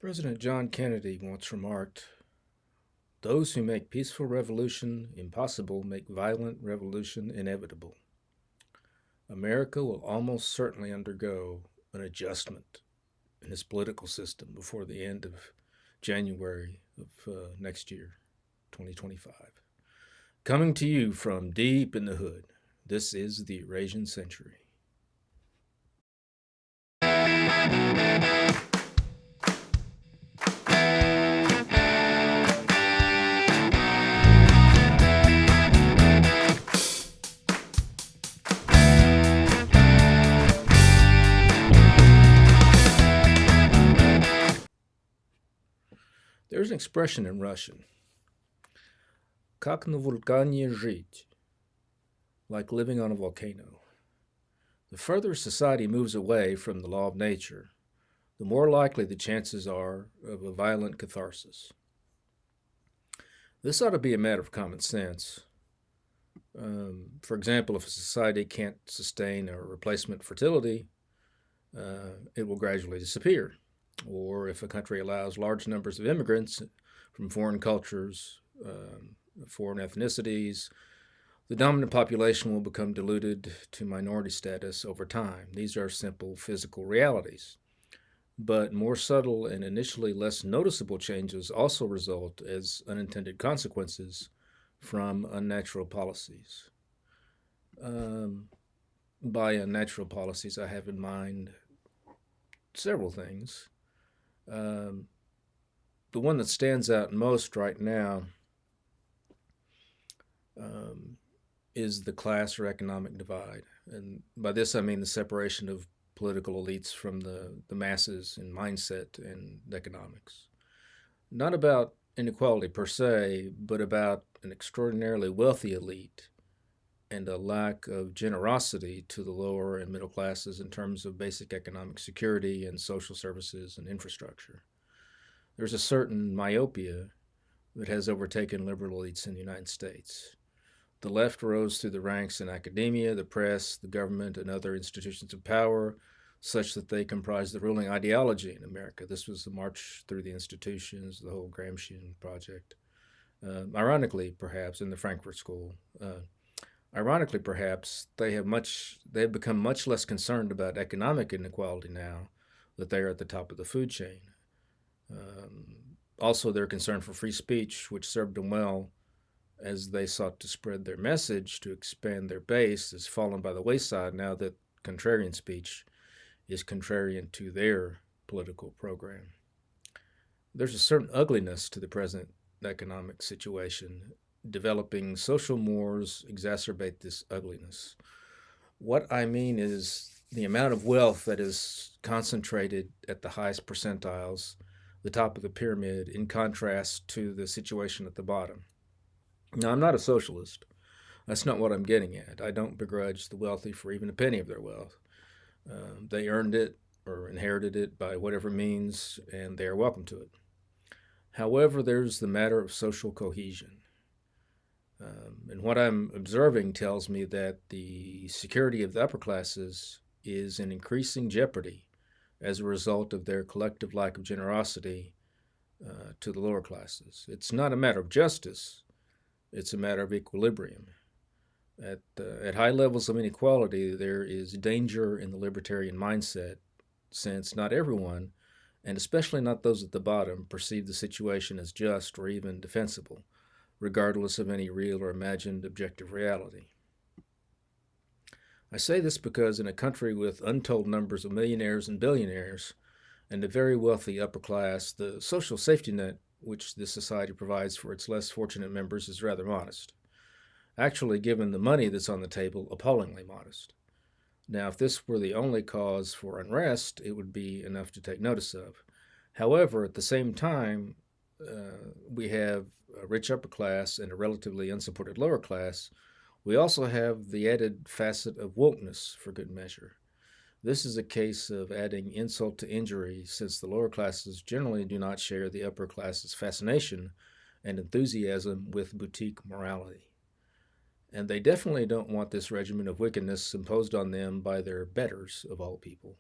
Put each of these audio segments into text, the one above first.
President John Kennedy once remarked, "Those who make peaceful revolution impossible make violent revolution inevitable." America will almost certainly undergo an adjustment in its political system before the end of January of next year, 2025. Coming to you from deep in the hood, this is the Eurasian Century. There's an expression in Russian, "Как на вулкане жить," like living on a volcano. The further society moves away from the law of nature, the more likely the chances are of a violent catharsis. This ought to be a matter of common sense. For example, if a society can't sustain a replacement fertility, it will gradually disappear. Or if a country allows large numbers of immigrants from foreign cultures, foreign ethnicities, the dominant population will become diluted to minority status over time. These are simple physical realities. But more subtle and initially less noticeable changes also result as unintended consequences from unnatural policies. By unnatural policies, I have in mind several things. The one that stands out most right now is the class or economic divide. And by this, I mean the separation of political elites from the masses in mindset and economics. Not about inequality per se, but about an extraordinarily wealthy elite and a lack of generosity to the lower and middle classes in terms of basic economic security and social services and infrastructure. There's a certain myopia that has overtaken liberal elites in the United States. The left rose through the ranks in academia, the press, the government, and other institutions of power, such that they comprise the ruling ideology in America. This was the march through the institutions, the whole Gramscian project. Ironically, perhaps, in the Frankfurt School, ironically, perhaps, they have become much less concerned about economic inequality now that they are at the top of the food chain. Also, their concern for free speech, which served them well as they sought to spread their message to expand their base, has fallen by the wayside now that contrarian speech is contrarian to their political program. There's a certain ugliness to the present economic situation. Developing social mores exacerbate this ugliness. What I mean is the amount of wealth that is concentrated at the highest percentiles, the top of the pyramid, in contrast to the situation at the bottom. Now, I'm not a socialist. That's not what I'm getting at. I don't begrudge the wealthy for even a penny of their wealth. They earned it or inherited it by whatever means, and they are welcome to it. However, there's the matter of social cohesion. And what I'm observing tells me that the security of the upper classes is in increasing jeopardy as a result of their collective lack of generosity to the lower classes. It's not a matter of justice, it's a matter of equilibrium. At high levels of inequality, there is danger in the libertarian mindset, since not everyone, and especially not those at the bottom, perceive the situation as just or even defensible, regardless of any real or imagined objective reality. I say this because in a country with untold numbers of millionaires and billionaires and a very wealthy upper class, the social safety net which this society provides for its less fortunate members is rather modest. Actually, given the money that's on the table, appallingly modest. Now, if this were the only cause for unrest, it would be enough to take notice of. However, at the same time, we have a rich upper class and a relatively unsupported lower class. We also have the added facet of wokeness, for good measure. This is a case of adding insult to injury, since the lower classes generally do not share the upper class's fascination and enthusiasm with boutique morality. And they definitely don't want this regimen of wickedness imposed on them by their betters, of all people.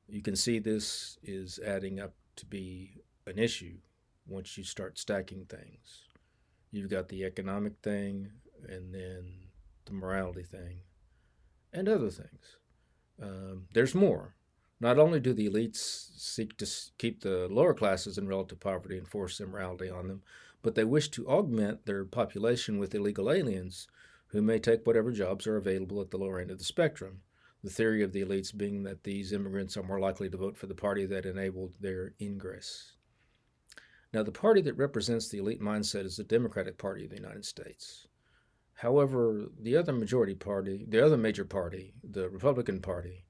You can see this is adding up to be an issue once you start stacking things. You've got the economic thing, and then the morality thing, and other things. There's more. Not only do the elites seek to keep the lower classes in relative poverty and force immorality on them, but they wish to augment their population with illegal aliens who may take whatever jobs are available at the lower end of the spectrum. The theory of the elites being that these immigrants are more likely to vote for the party that enabled their ingress. Now, the party that represents the elite mindset is the Democratic Party of the United States. However, the other major party, the Republican Party,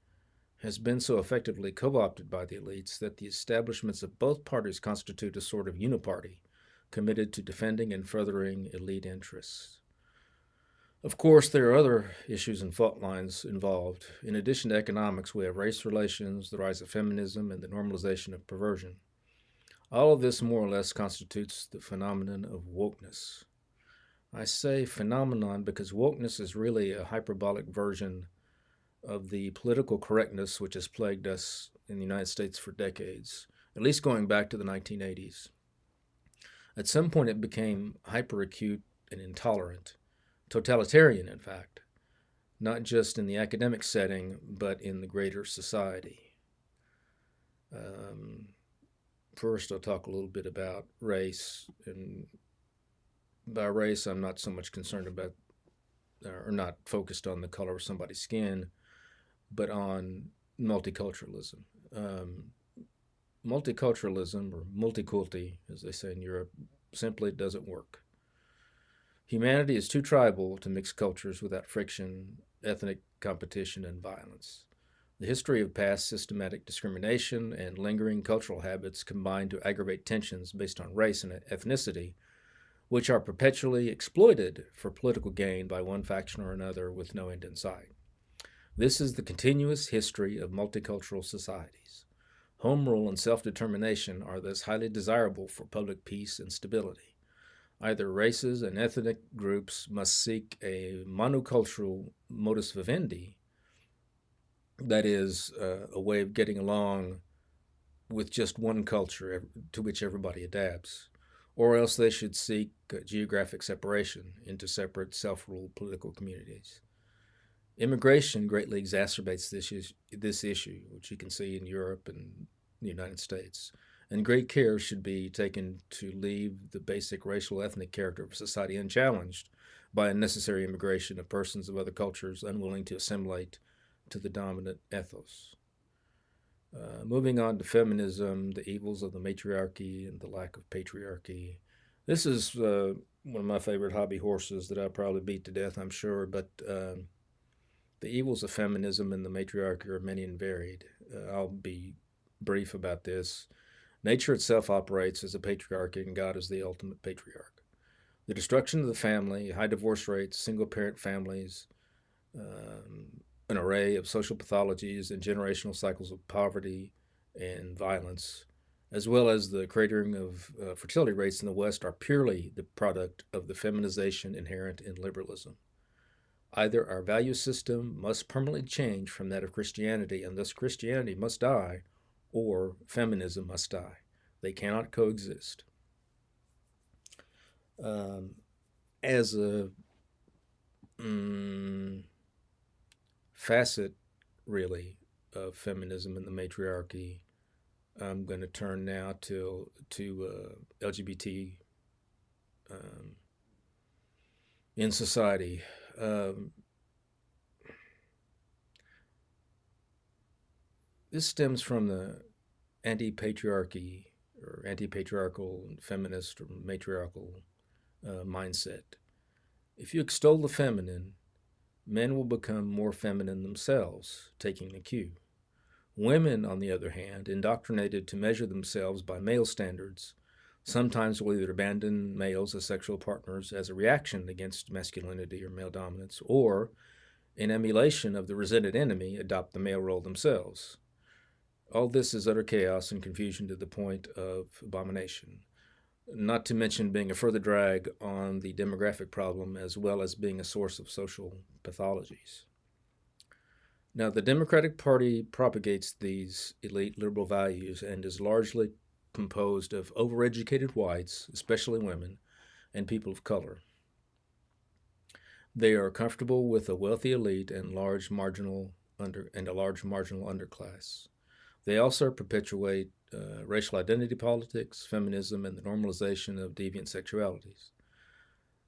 has been so effectively co opted by the elites that the establishments of both parties constitute a sort of uniparty, committed to defending and furthering elite interests. Of course, there are other issues and fault lines involved. In addition to economics, we have race relations, the rise of feminism, and the normalization of perversion. All of this more or less constitutes the phenomenon of wokeness. I say phenomenon because wokeness is really a hyperbolic version of the political correctness which has plagued us in the United States for decades, at least going back to the 1980s. At some point, it became hyperacute and intolerant, totalitarian, in fact, not just in the academic setting, but in the greater society. Um, First, I'll talk a little bit about race. And by race, I'm not so much concerned about or not focused on the color of somebody's skin, but on multiculturalism. Um, Multiculturalism, or multiculti, as they say in Europe, simply doesn't work. Humanity is too tribal to mix cultures without friction, ethnic competition, and violence. The history of past systematic discrimination and lingering cultural habits combine to aggravate tensions based on race and ethnicity, which are perpetually exploited for political gain by one faction or another with no end in sight. This is the continuous history of multicultural societies. Home rule and self determination are thus highly desirable for public peace and stability. Either races and ethnic groups must seek a monocultural modus vivendi, that is, a way of getting along with just one culture to which everybody adapts, or else they should seek geographic separation into separate self ruled political communities. Immigration greatly exacerbates this issue, which you can see in Europe and the United States, and great care should be taken to leave the basic racial ethnic character of society unchallenged by unnecessary immigration of persons of other cultures unwilling to assimilate to the dominant ethos. Moving on to feminism, the evils of the matriarchy and the lack of patriarchy. This is one of my favorite hobby horses that I probably beat to death, I'm sure, but the evils of feminism and the matriarchy are many and varied. I'll be brief about this. Nature itself operates as a patriarchy, and God is the ultimate patriarch. The destruction of the family, high divorce rates, single parent families, an array of social pathologies and generational cycles of poverty and violence, as well as the cratering of fertility rates in the West, are purely the product of the feminization inherent in liberalism. Either our value system must permanently change from that of Christianity, and thus Christianity must die, or feminism must die. They cannot coexist. As a facet, really, of feminism and the matriarchy, I'm going to turn now to LGBT in society. This stems from the anti-patriarchy or anti-patriarchal, feminist, or matriarchal mindset. If you extol the feminine, men will become more feminine themselves, taking the cue. Women, on the other hand, indoctrinated to measure themselves by male standards, sometimes will either abandon males as sexual partners as a reaction against masculinity or male dominance, or, in emulation of the resented enemy, adopt the male role themselves. All this is utter chaos and confusion to the point of abomination, not to mention being a further drag on the demographic problem as well as being a source of social pathologies. Now, the Democratic Party propagates these elite liberal values and is largely composed of overeducated whites, especially women, and people of color. They are comfortable with a wealthy elite and a large marginal underclass. They also perpetuate racial identity politics, feminism, and the normalization of deviant sexualities.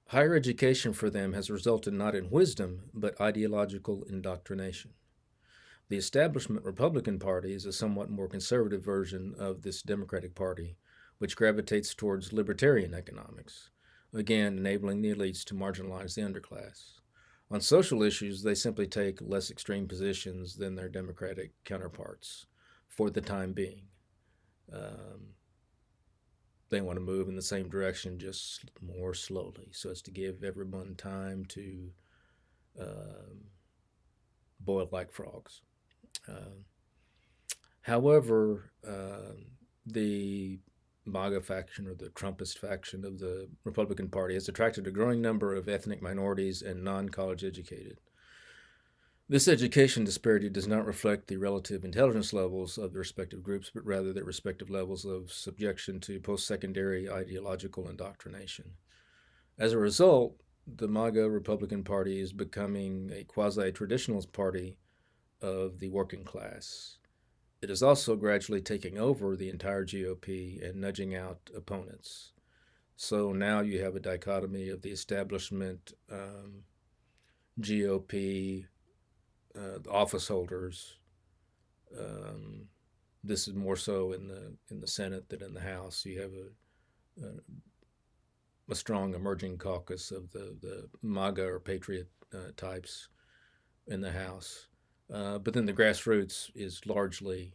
Higher education for them has resulted not in wisdom, but ideological indoctrination. The establishment Republican Party is a somewhat more conservative version of this Democratic Party, which gravitates towards libertarian economics, again, enabling the elites to marginalize the underclass. On social issues, they simply take less extreme positions than their Democratic counterparts for the time being. Um, they want to move in the same direction, just more slowly, so as to give everyone time to um, boil like frogs. Uh, However, the MAGA faction or the Trumpist faction of the Republican Party has attracted a growing number of ethnic minorities and non college educated. This education disparity does not reflect the relative intelligence levels of the respective groups, but rather their respective levels of subjection to post secondary ideological indoctrination. As a result, the MAGA Republican Party is becoming a quasi traditionalist party of the working class. It is also gradually taking over the entire GOP and nudging out opponents. So now you have a dichotomy of the establishment, GOP, office holders. Um, this is more so in the Senate than in the House. You have a strong emerging caucus of the MAGA or patriot types in the House. But then the grassroots is largely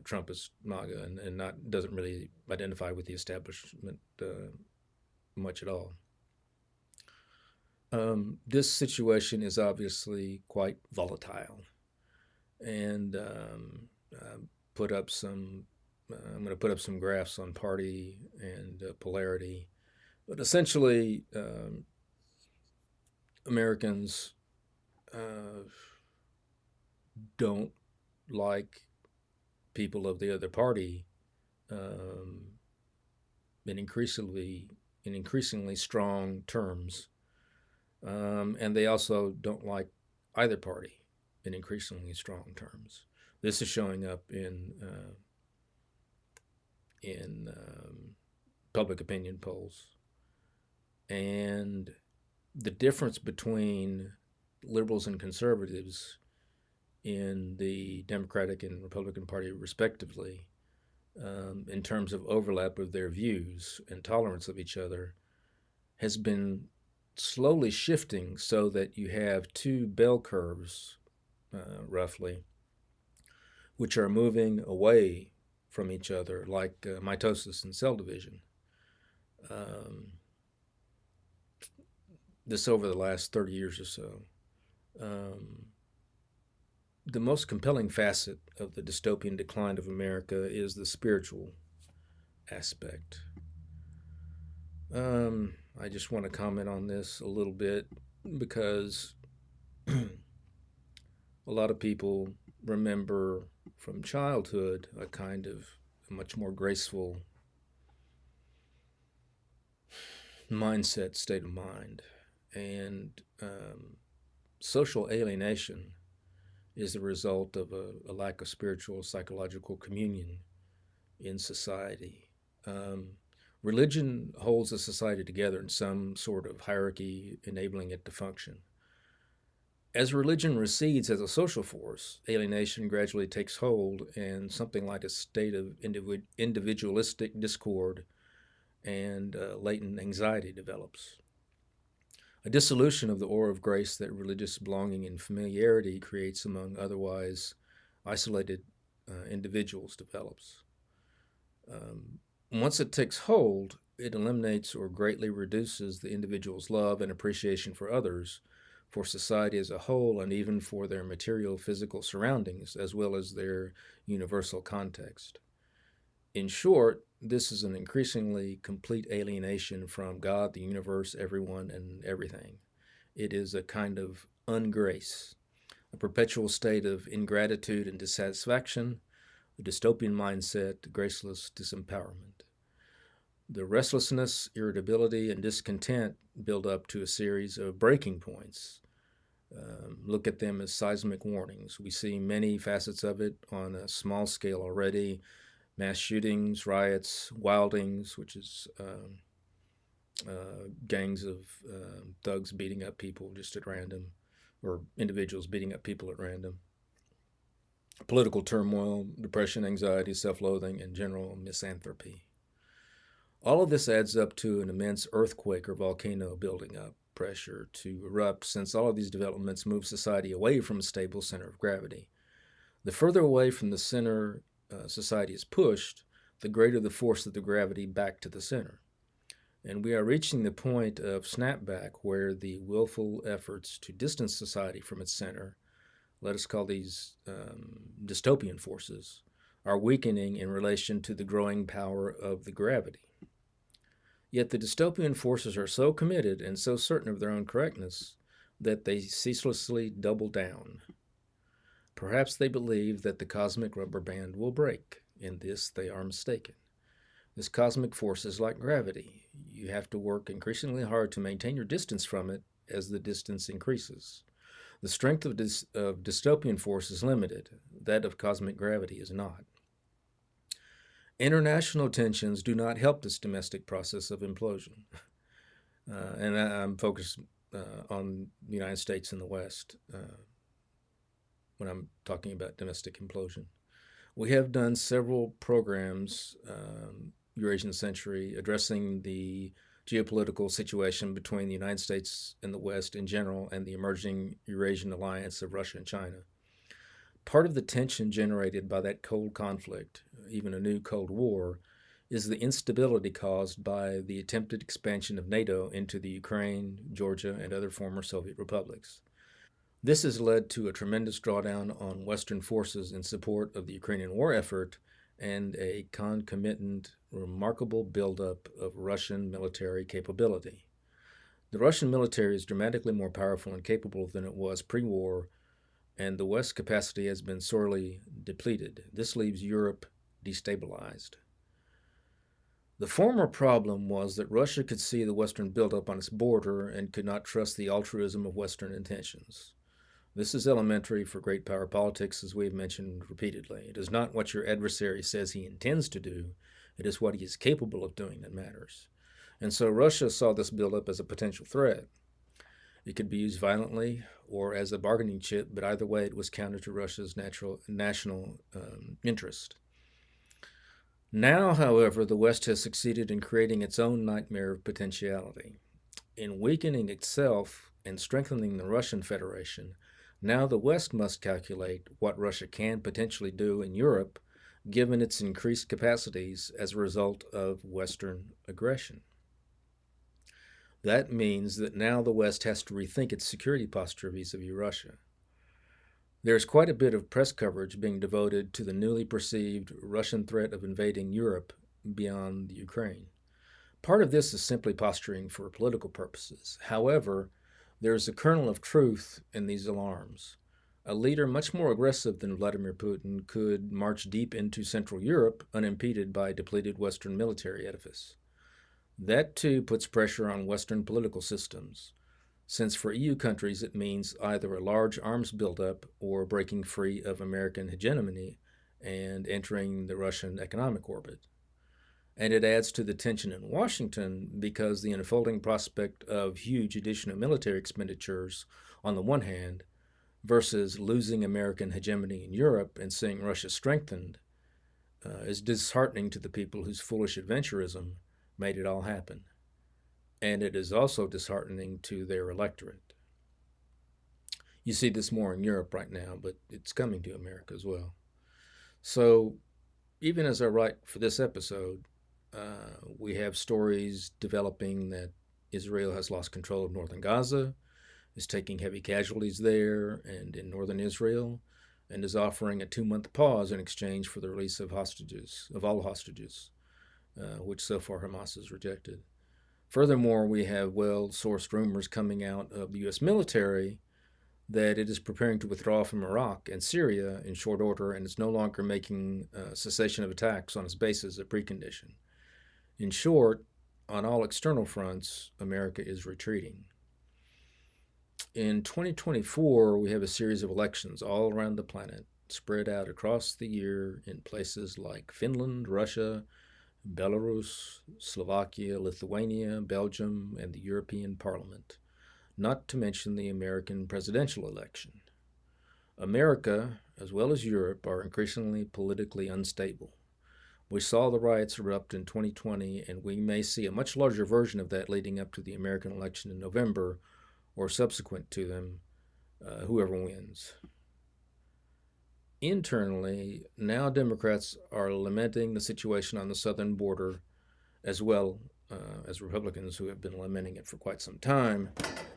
Trumpist MAGA and not doesn't really identify with the establishment much at all. This situation is obviously quite volatile, and put up some. I'm going to put up some graphs on party and polarity, but essentially, Americans don't like people of the other party um, in increasingly strong terms, and they also don't like either party in increasingly strong terms. This is showing up in public opinion polls, and the difference between liberals and conservatives in the Democratic and Republican Party, respectively, in terms of overlap of their views and tolerance of each other, has been slowly shifting so that you have two bell curves, roughly, which are moving away from each other, like mitosis and cell division. Um, this over the last 30 years or so. Um, the most compelling facet of the dystopian decline of America is the spiritual aspect. I just want to comment on this a little bit because a lot of people remember from childhood a kind of a much more graceful mindset, state of mind. And social alienation is the result of a lack of spiritual, psychological communion in society. Religion holds a society together in some sort of hierarchy, enabling it to function. As religion recedes as a social force, alienation gradually takes hold, and something like a state of individualistic discord and latent anxiety develops. A dissolution of the aura of grace that religious belonging and familiarity creates among otherwise isolated individuals develops. Once it takes hold, it eliminates or greatly reduces the individual's love and appreciation for others, for society as a whole, and even for their material physical surroundings, as well as their universal context. In short, this is an increasingly complete alienation from God, the universe, everyone, and everything. It is a kind of ungrace, a perpetual state of ingratitude and dissatisfaction, the dystopian mindset, the graceless disempowerment. The restlessness, irritability, and discontent build up to a series of breaking points. Look at them as seismic warnings. We see many facets of it on a small scale already: mass shootings, riots, wildings, which is gangs of thugs beating up people just at random, or individuals beating up people at random. Political turmoil, depression, anxiety, self loathing, and general misanthropy. All of this adds up to an immense earthquake or volcano building up pressure to erupt, since all of these developments move society away from a stable center of gravity. The further away from the center society is pushed, the greater the force of the gravity back to the center. And we are reaching the point of snapback where the willful efforts to distance society from its center, let us call these dystopian forces, are weakening in relation to the growing power of the gravity. Yet the dystopian forces are so committed and so certain of their own correctness that they ceaselessly double down. Perhaps they believe that the cosmic rubber band will break. In this, they are mistaken. This cosmic force is like gravity. You have to work increasingly hard to maintain your distance from it as the distance increases. The strength of dystopian force is limited, that of cosmic gravity is not. International tensions do not help this domestic process of implosion. And I'm focused on the United States and the West when I'm talking about domestic implosion. We have done several programs, Eurasian Century, addressing the geopolitical situation between the United States and the West in general and the emerging Eurasian alliance of Russia and China. Part of the tension generated by that cold conflict, even a new Cold War, is the instability caused by the attempted expansion of NATO into the Ukraine, Georgia, and other former Soviet republics. This has led to a tremendous drawdown on Western forces in support of the Ukrainian war effort and a concomitant, remarkable buildup of Russian military capability. The Russian military is dramatically more powerful and capable than it was pre war, and the West's capacity has been sorely depleted. This leaves Europe destabilized. The former problem was that Russia could see the Western buildup on its border and could not trust the altruism of Western intentions. This is elementary for great power politics, as we've mentioned repeatedly. It is not what your adversary says he intends to do, it is what he is capable of doing that matters. And so Russia saw this buildup as a potential threat. It could be used violently or as a bargaining chip, but either way, it was counter to Russia's national interest. Now, however, the West has succeeded in creating its own nightmare of potentiality. In weakening itself and strengthening the Russian Federation, now the West must calculate what Russia can potentially do in Europe given its increased capacities as a result of Western aggression. That means that now the West has to rethink its security posture vis-a-vis Russia. There's quite a bit of press coverage being devoted to the newly perceived Russian threat of invading Europe beyond the Ukraine. Part of this is simply posturing for political purposes. However, there is a kernel of truth in these alarms. A leader much more aggressive than Vladimir Putin could march deep into Central Europe unimpeded by a depleted Western military edifice. That too puts pressure on Western political systems, since for EU countries it means either a large arms buildup or breaking free of American hegemony and entering the Russian economic orbit. And it adds to the tension in Washington because the unfolding prospect of huge additional military expenditures on the one hand versus losing American hegemony in Europe and seeing Russia strengthened is disheartening to the people whose foolish adventurism made it all happen. And it is also disheartening to their electorate. You see this more in Europe right now, but it's coming to America as well. So, even as I write for this episode, we have stories developing that Israel has lost control of northern Gaza, is taking heavy casualties there and in northern Israel, and is offering a 2-month pause in exchange for the release of hostages, of all hostages, which so far Hamas has rejected. Furthermore, we have well-sourced rumors coming out of the U.S. military that it is preparing to withdraw from Iraq and Syria in short order and is no longer making cessation of attacks on its bases a precondition. In short, on all external fronts, America is retreating. In 2024, we have a series of elections all around the planet, spread out across the year in places like Finland, Russia, Belarus, Slovakia, Lithuania, Belgium, and the European Parliament, not to mention the American presidential election. America, as well as Europe, are increasingly politically unstable. We saw the riots erupt in 2020, and we may see a much larger version of that leading up to the American election in November or subsequent to them, whoever wins. Internally, now Democrats are lamenting the situation on the southern border as well as Republicans who have been lamenting it for quite some time,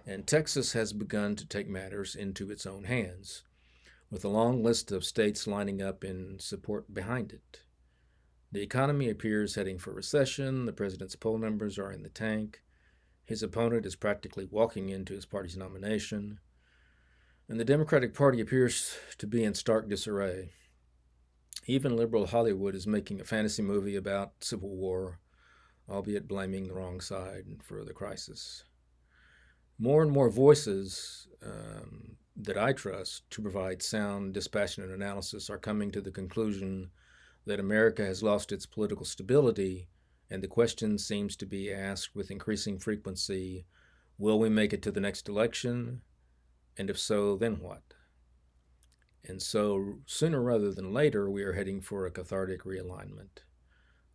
and Texas has begun to take matters into its own hands, with a long list of states lining up in support behind it. The economy appears heading for recession, the president's poll numbers are in the tank, his opponent is practically walking into his party's nomination, and the Democratic Party appears to be in stark disarray. Even liberal Hollywood is making a fantasy movie about civil war, albeit blaming the wrong side for the crisis. More and more voices that I trust to provide sound, dispassionate analysis are coming to the conclusion that America has lost its political stability, and the question seems to be asked with increasing frequency, will we make it to the next election? And if so, then what? And so, sooner rather than later, we are heading for a cathartic realignment.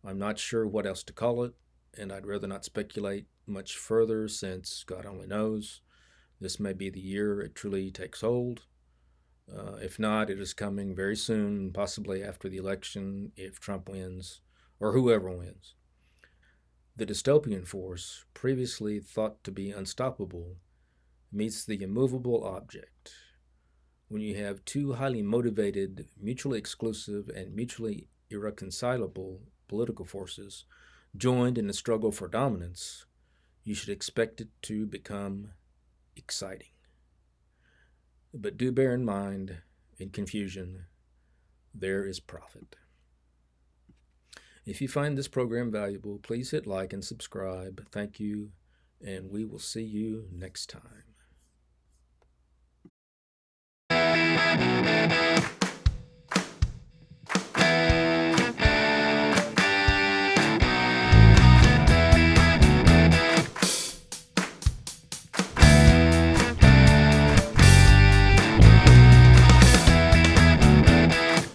I'm not sure what else to call it, and I'd rather not speculate much further since God only knows. This may be the year it truly takes hold. If not, it is coming very soon, possibly after the election, if Trump wins or whoever wins. The dystopian force, previously thought to be unstoppable, meets the immovable object. When you have two highly motivated, mutually exclusive, and mutually irreconcilable political forces joined in a struggle for dominance, you should expect it to become exciting. But do bear in mind, in confusion, there is profit. If you find this program valuable, please hit like and subscribe. Thank you, and we will see you next time.